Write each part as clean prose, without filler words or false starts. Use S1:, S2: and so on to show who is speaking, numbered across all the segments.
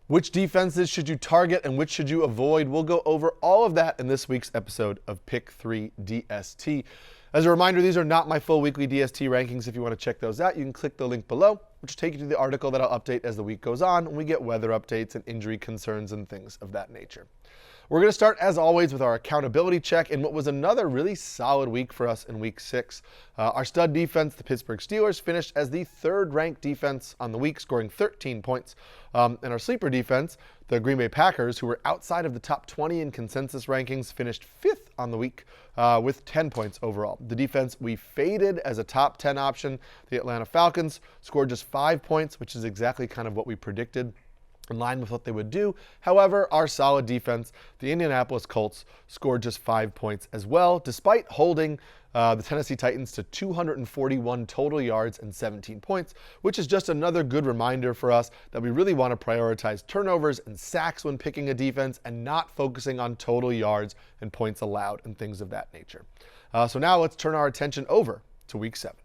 S1: Which defenses should you target and which should you avoid? We'll go over all of that in this week's episode of Pick 3 DST. As a reminder, these are not my full weekly DST rankings. If you want to check those out, you can click the link below, which will take you to the article that I'll update as the week goes on when we get weather updates and injury concerns and things of that nature. We're going to start, as always, with our accountability check in what was another really solid week for us in Week 6. Our stud defense, the Pittsburgh Steelers, finished as the third-ranked defense on the week, scoring 13 points. And our sleeper defense, the Green Bay Packers, who were outside of the top 20 in consensus rankings, finished 5th on the week with 10 points overall. The defense we faded as a top 10 option, the Atlanta Falcons, scored just 5 points, which is exactly kind of what we predicted, in line with what they would do. However, our solid defense, the Indianapolis Colts, scored just 5 points as well, despite holding the Tennessee Titans to 241 total yards and 17 points, which is just another good reminder for us that we really want to prioritize turnovers and sacks when picking a defense and not focusing on total yards and points allowed and things of that nature. So now let's turn our attention over to Week 7.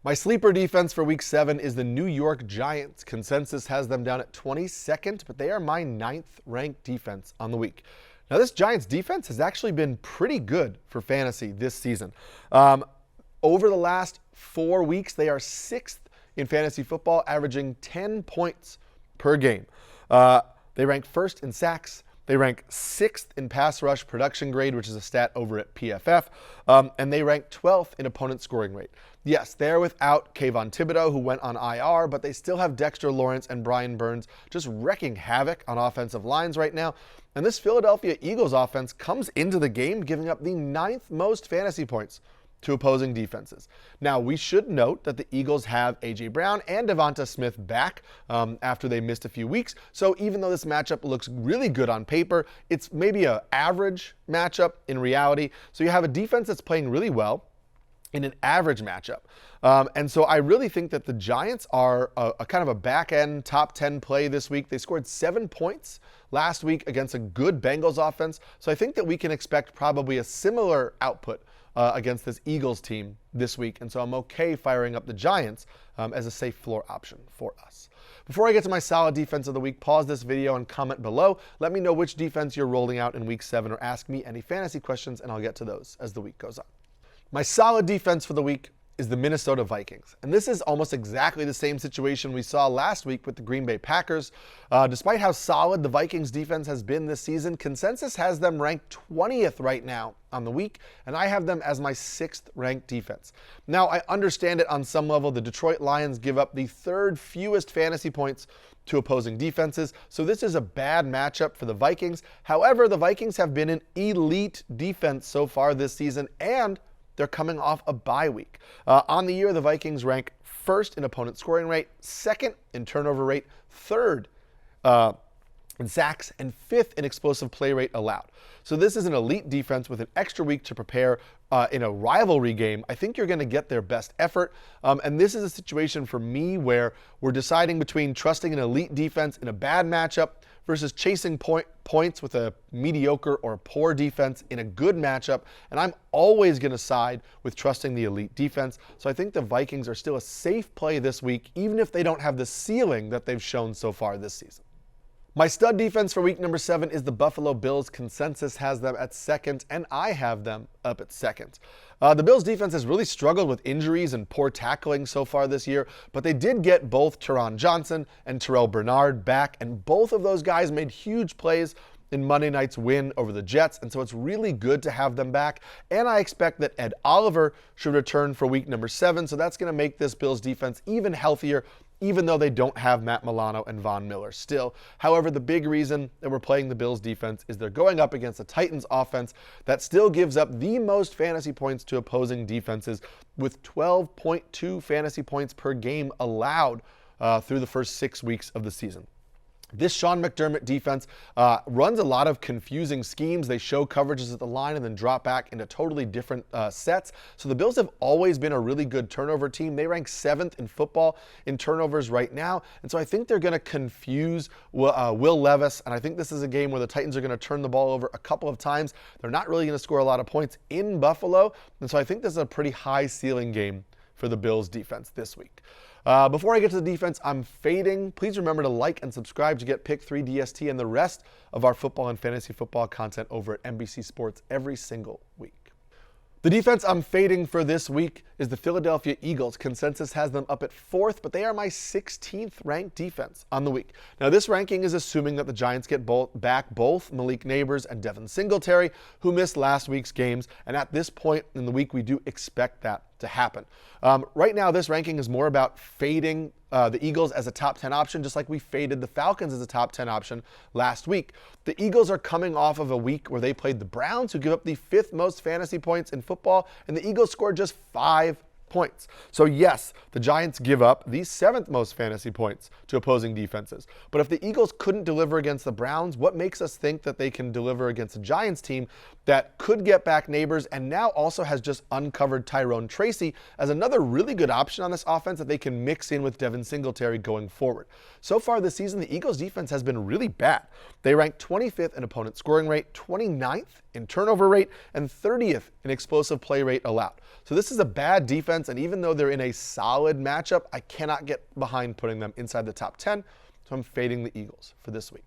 S1: My sleeper defense for Week 7 is the New York Giants. Consensus has them down at 22nd, but they are my 9th ranked defense on the week. Now, this Giants defense has actually been pretty good for fantasy this season. Over the last 4 weeks, they are 6th in fantasy football, averaging 10 points per game. They rank 1st in sacks. They rank 6th in pass rush production grade, which is a stat over at PFF, and they rank 12th in opponent scoring rate. Yes, they're without Kayvon Thibodeau, who went on IR, but they still have Dexter Lawrence and Brian Burns just wrecking havoc on offensive lines right now. And this Philadelphia Eagles offense comes into the game giving up the 9th most fantasy points to opposing defenses. Now, we should note that the Eagles have A.J. Brown and Devonta Smith back after they missed a few weeks. So even though this matchup looks really good on paper, it's maybe an average matchup in reality. So you have a defense that's playing really well in an average matchup. And so I really think that the Giants are a kind of a back-end top 10 play this week. They scored 7 points last week against a good Bengals offense. So I think that we can expect probably a similar output against this Eagles team this week. And so I'm okay firing up the Giants as a safe floor option for us. Before I get to my solid defense of the week, pause this video and comment below. Let me know which defense you're rolling out in Week 7 or ask me any fantasy questions, and I'll get to those as the week goes on. My solid defense for the week is the Minnesota Vikings. And this is almost exactly the same situation we saw last week with the Green Bay Packers. Despite how solid the Vikings defense has been this season, consensus has them ranked 20th right now on the week, and I have them as my 6th ranked defense. Now, I understand it on some level. The Detroit Lions give up the 3rd fewest fantasy points to opposing defenses, so this is a bad matchup for the Vikings. However, the Vikings have been an elite defense so far this season, and they're coming off a bye week. On the year, the Vikings rank 1st in opponent scoring rate, 2nd in turnover rate, 3rd in sacks, and 5th in explosive play rate allowed. So this is an elite defense with an extra week to prepare in a rivalry game. I think you're going to get their best effort. And this is a situation for me where we're deciding between trusting an elite defense in a bad matchup versus chasing points with a mediocre or a poor defense in a good matchup. And I'm always going to side with trusting the elite defense. So I think the Vikings are still a safe play this week, even if they don't have the ceiling that they've shown so far this season. My stud defense for week number 7 is the Buffalo Bills. Consensus has them at 2nd, and I have them up at 2nd. The Bills defense has really struggled with injuries and poor tackling so far this year, but they did get both Teron Johnson and Terrell Bernard back, and both of those guys made huge plays in Monday night's win over the Jets, and so it's really good to have them back. And I expect that Ed Oliver should return for week number 7, so that's going to make this Bills defense even healthier, even though they don't have Matt Milano and Von Miller still. However, the big reason that we're playing the Bills defense is they're going up against a Titans offense that still gives up the most fantasy points to opposing defenses, with 12.2 fantasy points per game allowed through the first 6 weeks of the season. This Sean McDermott defense runs a lot of confusing schemes. They show coverages at the line and then drop back into totally different sets. So the Bills have always been a really good turnover team. They rank 7th in football in turnovers right now. And so I think they're going to confuse Will Levis. And I think this is a game where the Titans are going to turn the ball over a couple of times. They're not really going to score a lot of points in Buffalo. And so I think this is a pretty high ceiling game for the Bills defense this week. Before I get to the defense I'm fading, please remember to like and subscribe to get Pick 3 DST and the rest of our football and fantasy football content over at NBC Sports every single week. The defense I'm fading for this week is the Philadelphia Eagles. Consensus has them up at 4th, but they are my 16th ranked defense on the week. Now, this ranking is assuming that the Giants get back both Malik Nabers and Devin Singletary, who missed last week's games, and at this point in the week, we do expect that to happen. Right now, this ranking is more about fading the Eagles as a top 10 option, just like we faded the Falcons as a top 10 option last week. The Eagles are coming off of a week where they played the Browns, who give up the 5th most fantasy points in football, and the Eagles scored just 5 points. So yes, the Giants give up the 7th most fantasy points to opposing defenses. But if the Eagles couldn't deliver against the Browns, what makes us think that they can deliver against a Giants team that could get back Nabers and now also has just uncovered Tyrone Tracy as another really good option on this offense that they can mix in with Devin Singletary going forward? So far this season, the Eagles defense has been really bad. They rank 25th in opponent scoring rate, 29th in turnover rate, and 30th in explosive play rate allowed. So this is a bad defense, and even though they're in a solid matchup, I cannot get behind putting them inside the top 10, so I'm fading the Eagles for this week.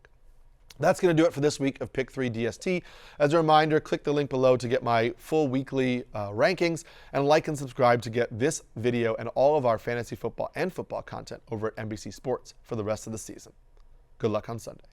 S1: That's going to do it for this week of Pick 3 DST. As a reminder, click the link below to get my full weekly rankings, and like and subscribe to get this video and all of our fantasy football and football content over at NBC Sports for the rest of the season. Good luck on Sunday.